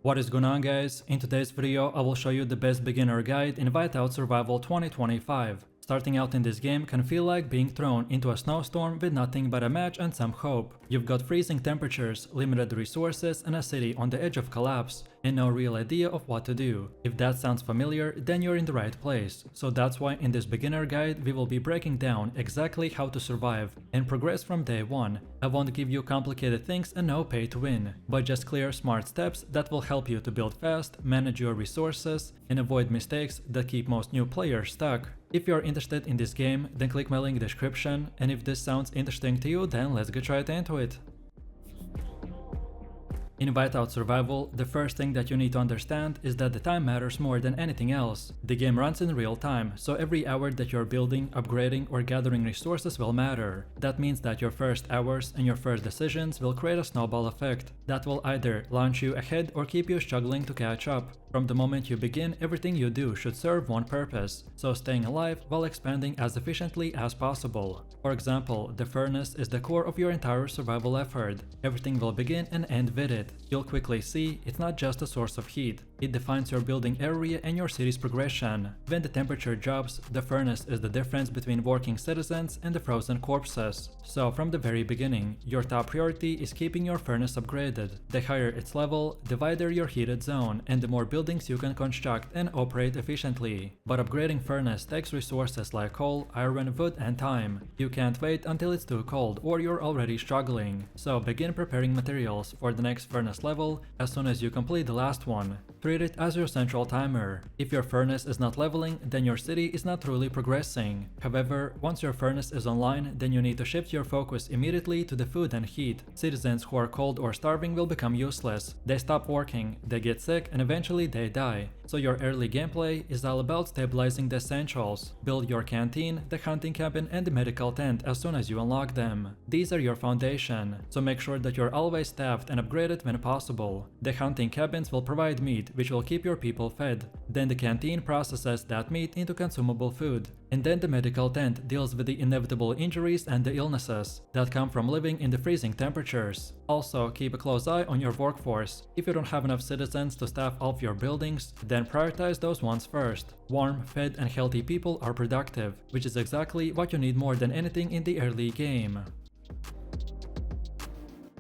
What is going on, guys? In today's video I will show you the best beginner guide in Whiteout Survival 2025. Starting out in this game can feel like being thrown into a snowstorm with nothing but a match and some hope. You've got freezing temperatures, limited resources, and a city on the edge of collapse, and no real idea of what to do. If that sounds familiar, then you're in the right place. So that's why in this beginner guide we will be breaking down exactly how to survive and progress from day one. I won't give you complicated things and no pay to win, but just clear, smart steps that will help you to build fast, manage your resources, and avoid mistakes that keep most new players stuck. If you're interested in this game, then click my link in the description, and if this sounds interesting to you, then let's get right into it. In Whiteout Survival, the first thing that you need to understand is that the time matters more than anything else. The game runs in real time, so every hour that you're building, upgrading, or gathering resources will matter. That means that your first hours and your first decisions will create a snowball effect that will either launch you ahead or keep you struggling to catch up. From the moment you begin, everything you do should serve one purpose, so staying alive while expanding as efficiently as possible. For example, the furnace is the core of your entire survival effort. Everything will begin and end with it. You'll quickly see it's not just a source of heat, it defines your building area and your city's progression. When the temperature drops, the furnace is the difference between working citizens and the frozen corpses. So from the very beginning, your top priority is keeping your furnace upgraded. The higher its level, the wider your heated zone, and the more buildings you can construct and operate efficiently. But upgrading furnace takes resources like coal, iron, wood, and time. You can't wait until it's too cold or you're already struggling. So begin preparing materials for the next furnace level as soon as you complete the last one. Treat it as your central timer. If your furnace is not leveling, then your city is not truly progressing. However, once your furnace is online, then you need to shift your focus immediately to the food and heat. Citizens who are cold or starving will become useless. They stop working, they get sick, and eventually they die. So your early gameplay is all about stabilizing the essentials. Build your canteen, the hunting cabin, and the medical tent as soon as you unlock them. These are your foundation, so make sure that you're always staffed and upgraded when possible. The hunting cabins will provide meat, which will keep your people fed. Then the canteen processes that meat into consumable food. And then the medical tent deals with the inevitable injuries and the illnesses that come from living in the freezing temperatures. Also, keep a close eye on your workforce. If you don't have enough citizens to staff all of your buildings, then prioritize those ones first. Warm, fed, and healthy people are productive, which is exactly what you need more than anything in the early game.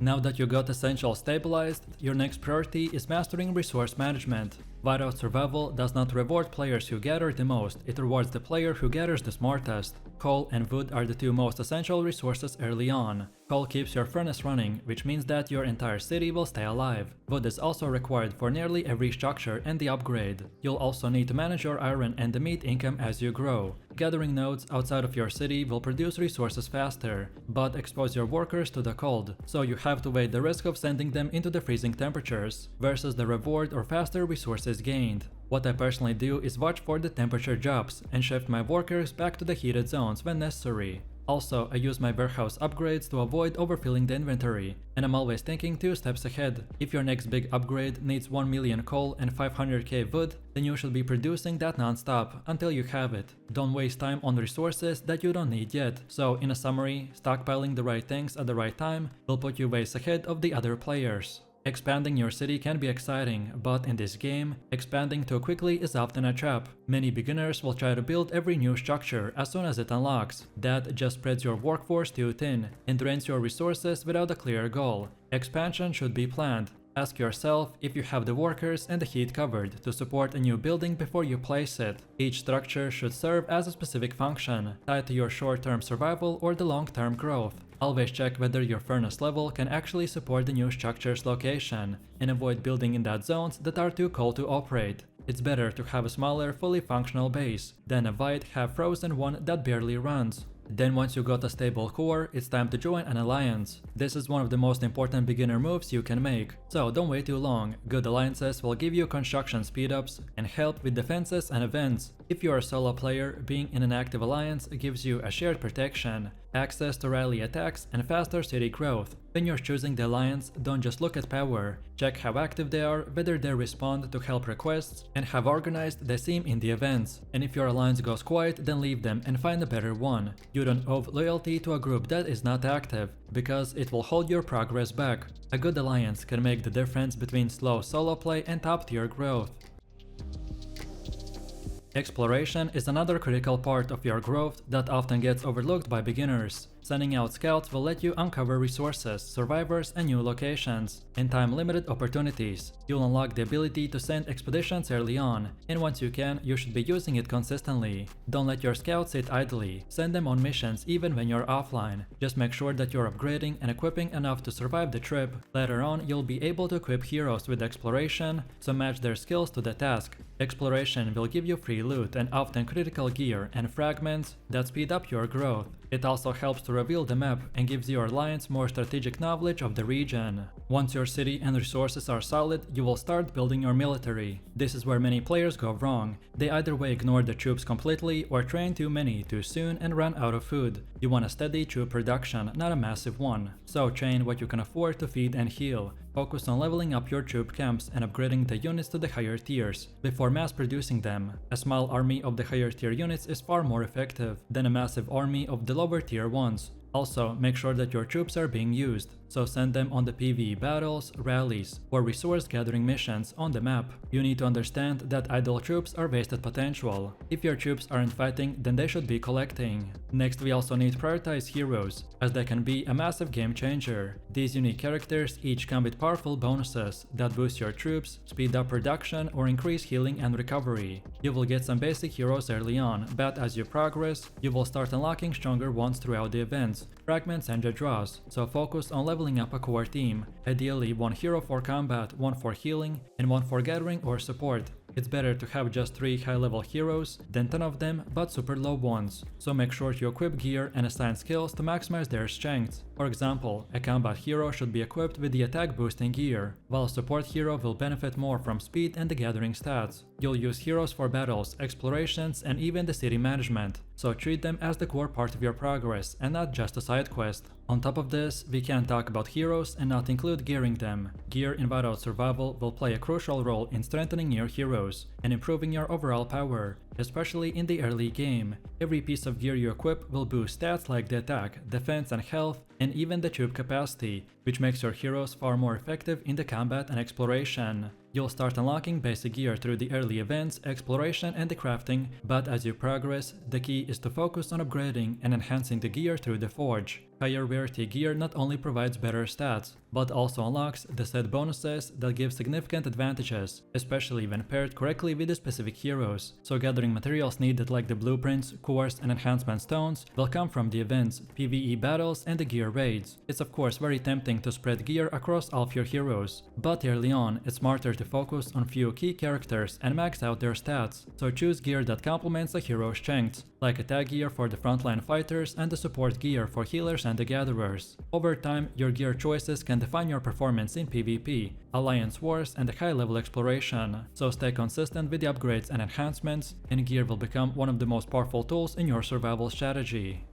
Now that you got essentials stabilized, your next priority is mastering resource management. Whiteout Survival does not reward players who gather the most, it rewards the player who gathers the smartest. Coal and wood are the two most essential resources early on. Coal keeps your furnace running, which means that your entire city will stay alive. Wood is also required for nearly every structure and the upgrade. You'll also need to manage your iron and the meat income as you grow. Gathering nodes outside of your city will produce resources faster, but expose your workers to the cold, so you have to weigh the risk of sending them into the freezing temperatures versus the reward or faster resources gained. What I personally do is watch for the temperature drops and shift my workers back to the heated zones when necessary. Also, I use my warehouse upgrades to avoid overfilling the inventory, and I'm always thinking 2 steps ahead. If your next big upgrade needs 1 million coal and 500k wood, then you should be producing that non-stop until you have it. Don't waste time on resources that you don't need yet. So in a summary, stockpiling the right things at the right time will put you ways ahead of the other players. Expanding your city can be exciting, but in this game, expanding too quickly is often a trap. Many beginners will try to build every new structure as soon as it unlocks. That just spreads your workforce too thin and drains your resources without a clear goal. Expansion should be planned. Ask yourself if you have the workers and the heat covered to support a new building before you place it. Each structure should serve as a specific function, tied to your short-term survival or the long-term growth. Always check whether your furnace level can actually support the new structure's location, and avoid building in that zones that are too cold to operate. It's better to have a smaller, fully functional base than a wide, half-frozen one that barely runs. Then once you got a stable core, it's time to join an alliance. This is one of the most important beginner moves you can make, so don't wait too long. Good alliances will give you construction speedups and help with defenses and events. If you're a solo player, being in an active alliance gives you a shared protection, access to rally attacks, and faster city growth. When you're choosing the alliance, don't just look at power, check how active they are, whether they respond to help requests, and how organized they seem in the events. And if your alliance goes quiet, then leave them and find a better one. You don't owe loyalty to a group that is not active, because it will hold your progress back. A good alliance can make the difference between slow solo play and top tier growth. Exploration is another critical part of your growth that often gets overlooked by beginners. Sending out scouts will let you uncover resources, survivors, and new locations. In time-limited opportunities, you'll unlock the ability to send expeditions early on, and once you can, you should be using it consistently. Don't let your scouts sit idly, send them on missions even when you're offline. Just make sure that you're upgrading and equipping enough to survive the trip. Later on, you'll be able to equip heroes with exploration, so match their skills to the task. Exploration will give you free loot and often critical gear and fragments that speed up your growth. It also helps to reveal the map and gives your alliance more strategic knowledge of the region. Once your city and resources are solid, you will start building your military. This is where many players go wrong. They either way ignore the troops completely or train too many too soon and run out of food. You want a steady troop production, not a massive one. So train what you can afford to feed and heal. Focus on leveling up your troop camps and upgrading the units to the higher tiers before mass producing them. A small army of the higher tier units is far more effective than a massive army of the lower tier ones. Also, make sure that your troops are being used, so send them on the PvE battles, rallies, or resource gathering missions on the map. You need to understand that idle troops are wasted potential. If your troops aren't fighting, then they should be collecting. Next, we also need to prioritize heroes, as they can be a massive game changer. These unique characters each come with powerful bonuses that boost your troops, speed up production, or increase healing and recovery. You will get some basic heroes early on, but as you progress, you will start unlocking stronger ones throughout the events, fragments and draws, so focus on leveling up a core team, ideally one hero for combat, one for healing, and one for gathering or support. It's better to have just 3 high-level heroes than 10 of them but super low ones, so make sure to equip gear and assign skills to maximize their strengths. For example, a combat hero should be equipped with the attack boosting gear, while a support hero will benefit more from speed and the gathering stats. You'll use heroes for battles, explorations, and even the city management, so treat them as the core part of your progress and not just a side quest. On top of this, we can't talk about heroes and not include gearing them. Gear in Whiteout Survival will play a crucial role in strengthening your heroes and improving your overall power, especially in the early game. Every piece of gear you equip will boost stats like the attack, defense and health, and even the troop capacity, which makes your heroes far more effective in the combat and exploration. You'll start unlocking basic gear through the early events, exploration and the crafting, but as you progress, the key is to focus on upgrading and enhancing the gear through the forge. Higher rarity gear not only provides better stats, but also unlocks the set bonuses that give significant advantages, especially when paired correctly with the specific heroes. So gathering materials needed like the blueprints, cores and enhancement stones will come from the events, PvE battles and the gear raids. It's of course very tempting to spread gear across all of your heroes, but early on it's smarter to focus on few key characters and max out their stats, so choose gear that complements a hero's strengths, like attack gear for the frontline fighters and the support gear for healers and the gatherers. Over time, your gear choices can define your performance in PvP, alliance wars and high-level exploration, so stay consistent with the upgrades and enhancements, and gear will become one of the most powerful tools in your survival strategy.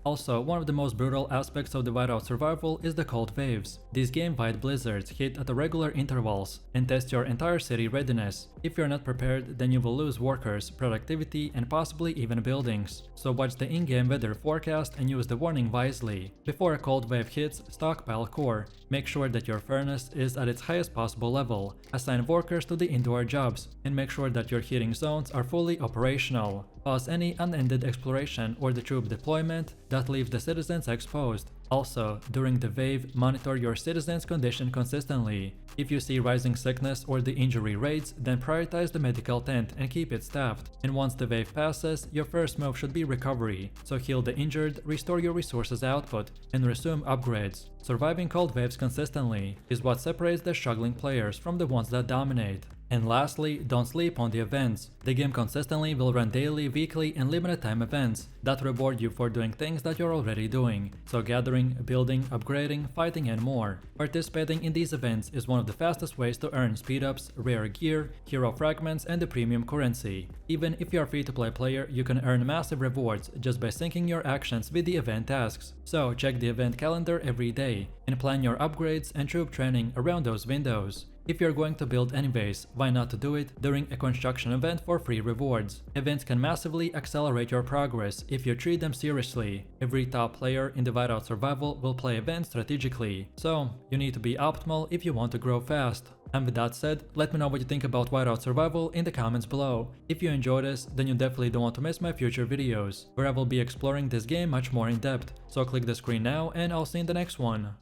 Also, one of the most brutal aspects of the Whiteout survival is the cold waves. These game-wide blizzards hit at regular intervals and test your entire city readiness. If you're not prepared, then you will lose workers, productivity, and possibly even buildings. So watch the in-game weather forecast and use the warning wisely. Before a cold wave hits, stockpile core. Make sure that your furnace is at its highest possible level. Assign workers to the indoor jobs, and make sure that your heating zones are fully operational. Pause any unended exploration or the troop deployment that leaves the citizens exposed. Also, during the wave, monitor your citizens' condition consistently. If you see rising sickness or the injury rates, then prioritize the medical tent and keep it staffed. And once the wave passes, your first move should be recovery. So heal the injured, restore your resources output, and resume upgrades. Surviving cold waves consistently is what separates the struggling players from the ones that dominate. And lastly, don't sleep on the events. The game consistently will run daily, weekly, and limited time events that reward you for doing things that you're already doing. So gathering, building, upgrading, fighting, and more. Participating in these events is one of the fastest ways to earn speed-ups, rare gear, hero fragments, and the premium currency. Even if you're a free-to-play player, you can earn massive rewards just by syncing your actions with the event tasks. So check the event calendar every day and plan your upgrades and troop training around those windows. If you're going to build anyways, why not to do it during a construction event for free rewards? Events can massively accelerate your progress if you treat them seriously. Every top player in the Whiteout survival will play events strategically, so you need to be optimal if you want to grow fast. And with that said, let me know what you think about Whiteout survival in the comments below. If you enjoyed this, then you definitely don't want to miss my future videos, where I will be exploring this game much more in depth. So click the screen now and I'll see you in the next one.